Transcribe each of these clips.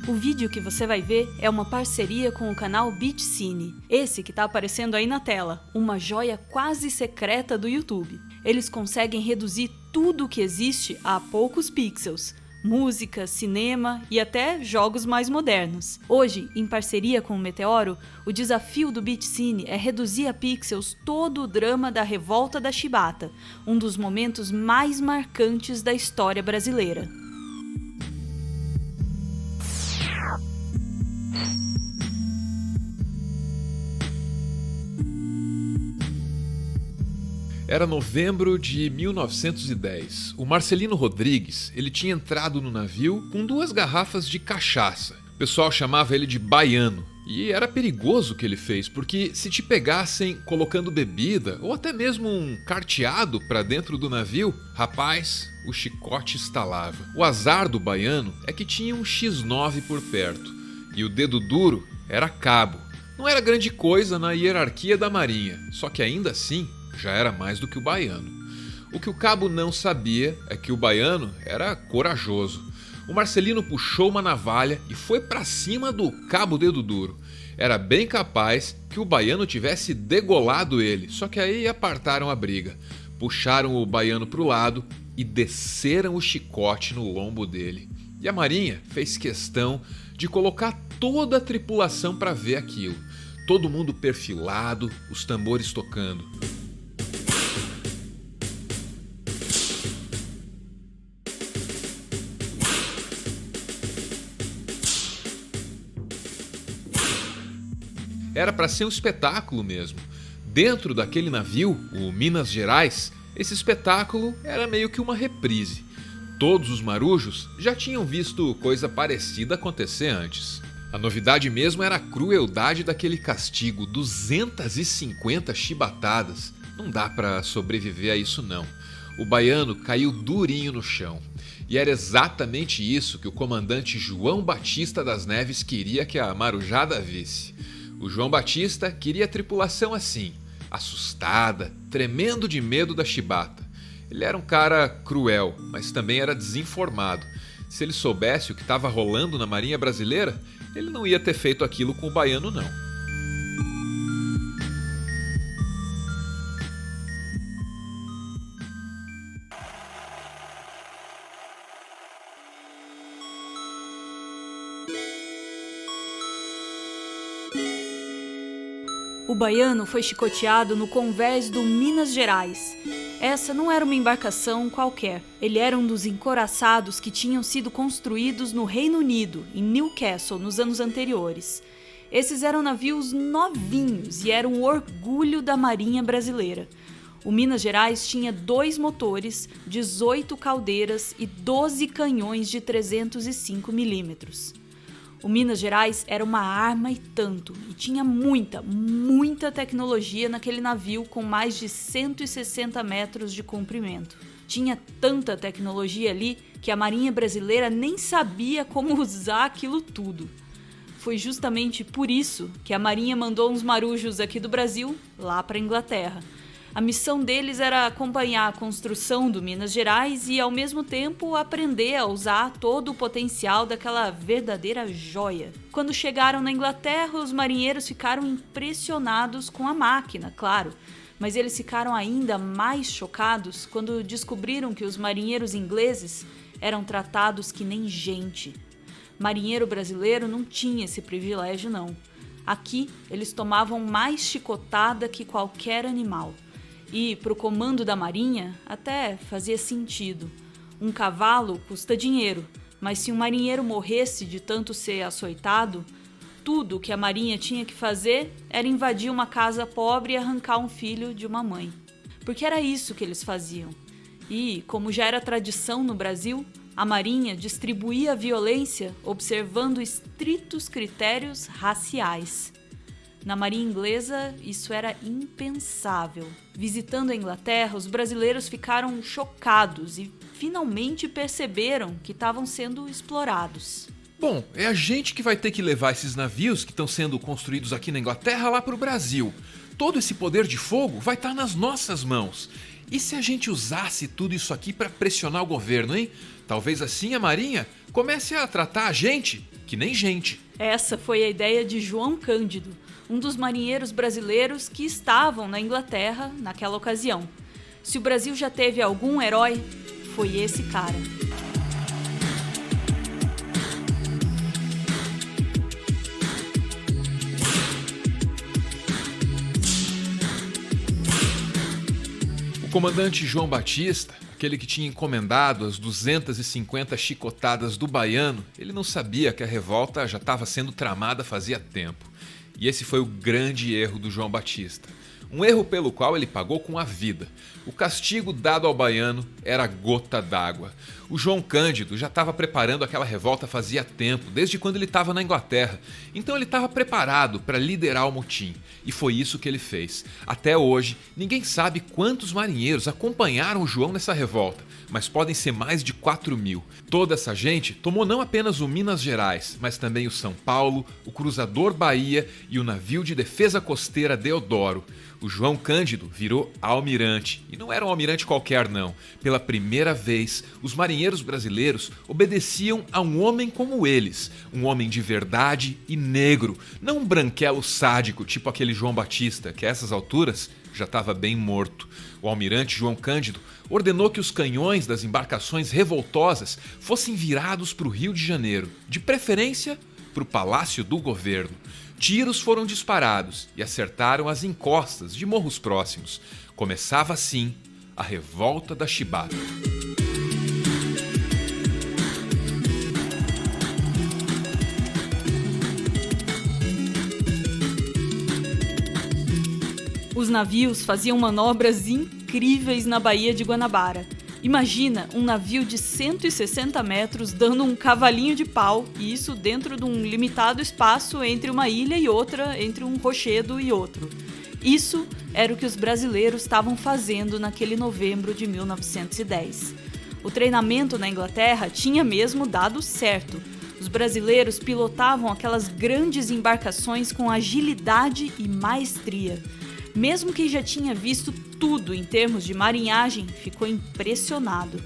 O vídeo que você vai ver é uma parceria com o canal Beach Cine, esse que está aparecendo aí na tela, uma joia quase secreta do YouTube. Eles conseguem reduzir tudo o que existe a poucos pixels, música, cinema e até jogos mais modernos. Hoje, em parceria com o Meteoro, o desafio do Beach Cine é reduzir a pixels todo o drama da revolta da Chibata, um dos momentos mais marcantes da história brasileira. Era novembro de 1910. O Marcelino Rodrigues, ele tinha entrado no navio com 2 garrafas de cachaça. O pessoal chamava ele de baiano. E era perigoso o que ele fez, porque se te pegassem colocando bebida ou até mesmo um carteado para dentro do navio, rapaz, o chicote estalava. O azar do baiano é que tinha um X9 por perto. E o dedo duro era cabo. Não era grande coisa na hierarquia da marinha, só que ainda assim já era mais do que o baiano. O que o cabo não sabia é que o baiano era corajoso. O Marcelino puxou uma navalha e foi para cima do cabo dedo duro. Era bem capaz que o baiano tivesse degolado ele, só que aí apartaram a briga. Puxaram o baiano para o lado e desceram o chicote no lombo dele. E a marinha fez questão de colocar toda a tripulação para ver aquilo. Todo mundo perfilado, os tambores tocando. Era para ser um espetáculo mesmo. Dentro daquele navio, o Minas Gerais, esse espetáculo era meio que uma reprise. Todos os marujos já tinham visto coisa parecida acontecer antes. A novidade mesmo era a crueldade daquele castigo, 250 chibatadas. Não dá para sobreviver a isso não. O baiano caiu durinho no chão. E era exatamente isso que o comandante João Batista das Neves queria que a marujada visse. O João Batista queria a tripulação assim, assustada, tremendo de medo da chibata. Ele era um cara cruel, mas também era desinformado. Se ele soubesse o que estava rolando na Marinha Brasileira, ele não ia ter feito aquilo com o baiano, não. O baiano foi chicoteado no convés do Minas Gerais. Essa não era uma embarcação qualquer. Ele era um dos encoraçados que tinham sido construídos no Reino Unido, em Newcastle, nos anos anteriores. Esses eram navios novinhos e eram o orgulho da Marinha Brasileira. O Minas Gerais tinha 2 motores, 18 caldeiras e 12 canhões de 305 milímetros. O Minas Gerais era uma arma e tanto, e tinha muita tecnologia naquele navio com mais de 160 metros de comprimento. Tinha tanta tecnologia ali que a Marinha Brasileira nem sabia como usar aquilo tudo. Foi justamente por isso que a Marinha mandou uns marujos aqui do Brasil lá para a Inglaterra. A missão deles era acompanhar a construção do Minas Gerais e, ao mesmo tempo, aprender a usar todo o potencial daquela verdadeira joia. Quando chegaram na Inglaterra, os marinheiros ficaram impressionados com a máquina, claro, mas eles ficaram ainda mais chocados quando descobriram que os marinheiros ingleses eram tratados que nem gente. Marinheiro brasileiro não tinha esse privilégio, não. Aqui, eles tomavam mais chicotada que qualquer animal. E, para o comando da marinha, até fazia sentido. Um cavalo custa dinheiro, mas se um marinheiro morresse de tanto ser açoitado, tudo que a marinha tinha que fazer era invadir uma casa pobre e arrancar um filho de uma mãe. Porque era isso que eles faziam. E, como já era tradição no Brasil, a marinha distribuía a violência observando estritos critérios raciais. Na marinha inglesa, isso era impensável. Visitando a Inglaterra, os brasileiros ficaram chocados e finalmente perceberam que estavam sendo explorados. Bom, é a gente que vai ter que levar esses navios que estão sendo construídos aqui na Inglaterra lá para o Brasil. Todo esse poder de fogo vai estar nas nossas mãos. E se a gente usasse tudo isso aqui para pressionar o governo, hein? Talvez assim a Marinha comece a tratar a gente que nem gente. Essa foi a ideia de João Cândido, um dos marinheiros brasileiros que estavam na Inglaterra naquela ocasião. Se o Brasil já teve algum herói, foi esse cara. O comandante João Batista, aquele que tinha encomendado as 250 chicotadas do baiano, ele não sabia que a revolta já estava sendo tramada fazia tempo. E esse foi o grande erro do João Batista. Um erro pelo qual ele pagou com a vida. O castigo dado ao baiano era gota d'água. O João Cândido já estava preparando aquela revolta fazia tempo, desde quando ele estava na Inglaterra. Então ele estava preparado para liderar o motim. E foi isso que ele fez. Até hoje, ninguém sabe quantos marinheiros acompanharam o João nessa revolta, mas podem ser mais de 4.000. Toda essa gente tomou não apenas o Minas Gerais, mas também o São Paulo, o Cruzador Bahia e o navio de defesa costeira Deodoro. O João Cândido virou almirante. E não era um almirante qualquer, não. Pela primeira vez, os marinheiros brasileiros obedeciam a um homem como eles. Um homem de verdade e negro. Não um branquelo sádico, tipo aquele João Batista, que a essas alturas já estava bem morto. O almirante João Cândido ordenou que os canhões das embarcações revoltosas fossem virados para o Rio de Janeiro, de preferência para o Palácio do Governo. Tiros foram disparados e acertaram as encostas de morros próximos. Começava assim a Revolta da Chibata. Os navios faziam manobras incríveis na Baía de Guanabara. Imagina um navio de 160 metros dando um cavalinho de pau, e isso dentro de um limitado espaço entre uma ilha e outra, entre um rochedo e outro. Isso era o que os brasileiros estavam fazendo naquele novembro de 1910. O treinamento na Inglaterra tinha mesmo dado certo. Os brasileiros pilotavam aquelas grandes embarcações com agilidade e maestria. Mesmo quem já tinha visto tudo em termos de marinhagem ficou impressionado.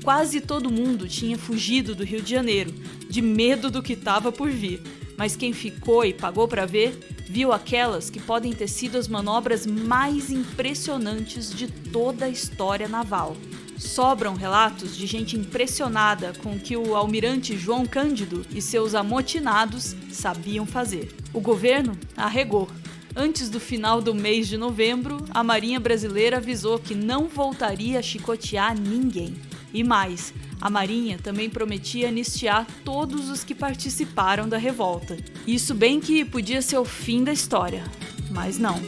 Quase todo mundo tinha fugido do Rio de Janeiro, de medo do que estava por vir. Mas quem ficou e pagou para ver, viu aquelas que podem ter sido as manobras mais impressionantes de toda a história naval. Sobram relatos de gente impressionada com o que o almirante João Cândido e seus amotinados sabiam fazer. O governo arregou. Antes do final do mês de novembro, a Marinha Brasileira avisou que não voltaria a chicotear ninguém. E mais, a Marinha também prometia anistiar todos os que participaram da revolta. Isso bem que podia ser o fim da história, mas não.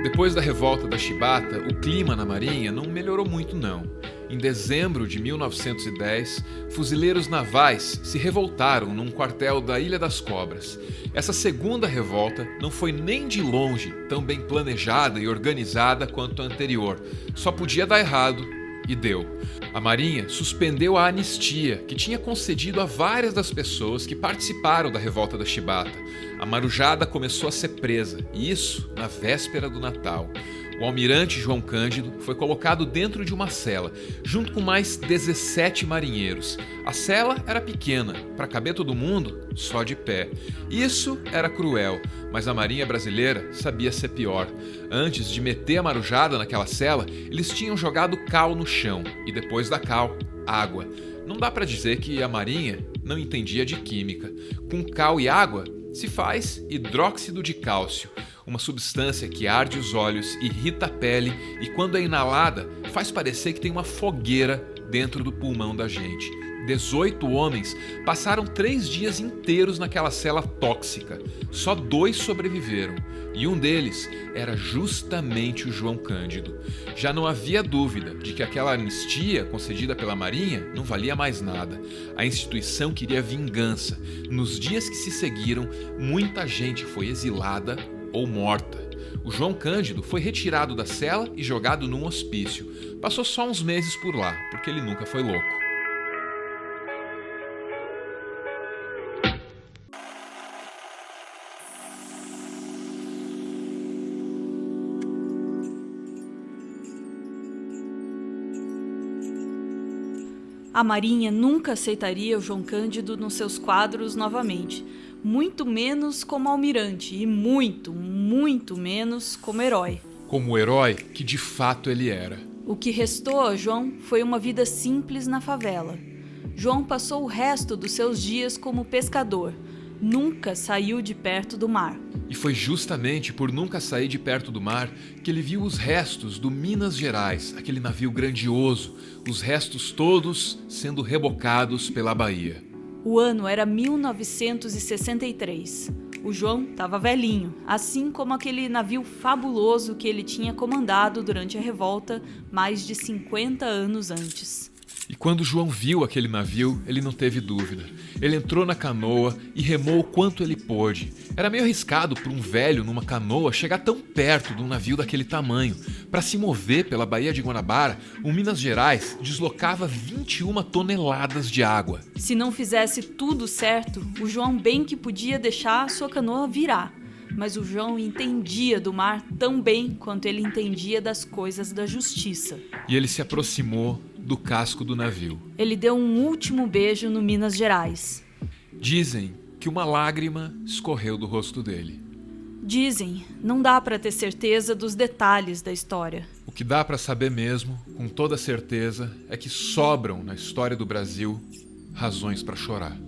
Depois da revolta da Chibata, o clima na Marinha não melhorou muito não. Em dezembro de 1910, fuzileiros navais se revoltaram num quartel da Ilha das Cobras. Essa segunda revolta não foi nem de longe tão bem planejada e organizada quanto a anterior. Só podia dar errado, e deu. A Marinha suspendeu a anistia que tinha concedido a várias das pessoas que participaram da revolta da Chibata. A marujada começou a ser presa, e isso na véspera do Natal. O almirante João Cândido foi colocado dentro de uma cela, junto com mais 17 marinheiros. A cela era pequena, para caber todo mundo, só de pé. Isso era cruel, mas a Marinha Brasileira sabia ser pior. Antes de meter a marujada naquela cela, eles tinham jogado cal no chão, e depois da cal, água. Não dá para dizer que a Marinha não entendia de química. Com cal e água, se faz hidróxido de cálcio, uma substância que arde os olhos, irrita a pele e, quando é inalada, faz parecer que tem uma fogueira dentro do pulmão da gente. 18 homens passaram 3 dias inteiros naquela cela tóxica. Só 2 sobreviveram, e um deles era justamente o João Cândido. Já não havia dúvida de que aquela anistia concedida pela Marinha não valia mais nada. A instituição queria vingança. Nos dias que se seguiram, muita gente foi exilada ou morta. O João Cândido foi retirado da cela e jogado num hospício. Passou só uns meses por lá, porque ele nunca foi louco. A Marinha nunca aceitaria o João Cândido nos seus quadros novamente, muito menos como almirante e muito, muito menos como herói. Como o herói que de fato ele era. O que restou a João foi uma vida simples na favela. João passou o resto dos seus dias como pescador. Nunca saiu de perto do mar. E foi justamente por nunca sair de perto do mar que ele viu os restos do Minas Gerais, aquele navio grandioso, os restos todos sendo rebocados pela Bahia. O ano era 1963. O João estava velhinho, assim como aquele navio fabuloso que ele tinha comandado durante a revolta mais de 50 anos antes. E quando João viu aquele navio, ele não teve dúvida. Ele entrou na canoa e remou o quanto ele pôde. Era meio arriscado para um velho numa canoa chegar tão perto de um navio daquele tamanho. Para se mover pela Baía de Guanabara, o Minas Gerais deslocava 21 toneladas de água. Se não fizesse tudo certo, o João bem que podia deixar a sua canoa virar. Mas o João entendia do mar tão bem quanto ele entendia das coisas da justiça. E ele se aproximou do casco do navio. Ele deu um último beijo no Minas Gerais. Dizem que uma lágrima escorreu do rosto dele. Dizem, não dá para ter certeza dos detalhes da história. O que dá para saber mesmo, com toda certeza, é que sobram na história do Brasil razões para chorar.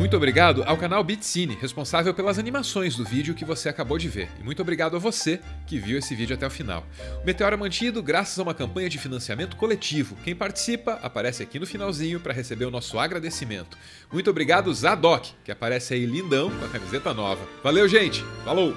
Muito obrigado ao canal Bitcine, responsável pelas animações do vídeo que você acabou de ver. E muito obrigado a você que viu esse vídeo até o final. O Meteoro é mantido graças a uma campanha de financiamento coletivo. Quem participa aparece aqui no finalzinho para receber o nosso agradecimento. Muito obrigado Zadok, que aparece aí lindão com a camiseta nova. Valeu, gente! Falou!